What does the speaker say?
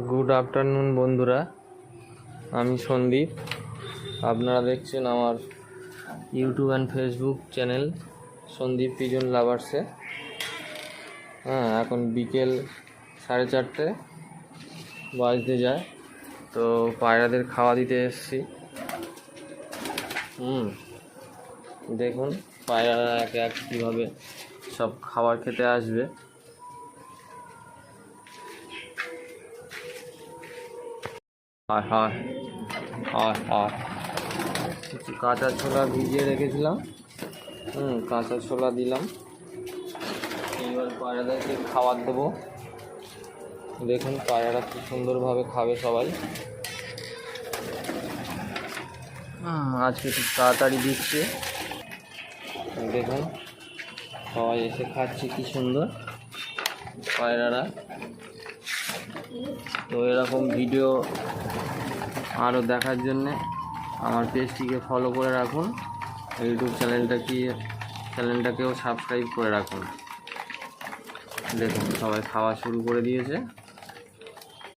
Good afternoon বন্ধুরা, আমি সন্দীপ। আপনারা দেখছেন আমার YouTube and Facebook channel Sandeep pigeon লাভার্সে। এখন বিকেল 4:30 বাজতে যায়, তো পায়রাদের খাওয়া দিতে এসেছি। দেখুন পায়রারা একে এক কীভাবে সব খাবার খেতে আসবে। কিছু কাঁচা ছোলা ভিজিয়ে রেখেছিলাম, কাঁচা ছোলা দিলাম। এইবার পায়রাদেরকে খাবার দেবো। দেখুন পায়রারা কি সুন্দরভাবে খাবে সবাই। আজকে খুব তাড়াতাড়ি দিচ্ছে, দেখুন সবাই এসে খাচ্ছে কি সুন্দর পায়রারা। তো এরকম ভিডিও আরও দেখার জন্যে আমার পেজটিকে ফলো করে রাখুন, ইউটিউব চ্যানেলটাকেও সাবস্ক্রাইব করে রাখুন। দেখুন সবাই খাওয়া শুরু করে দিয়েছে।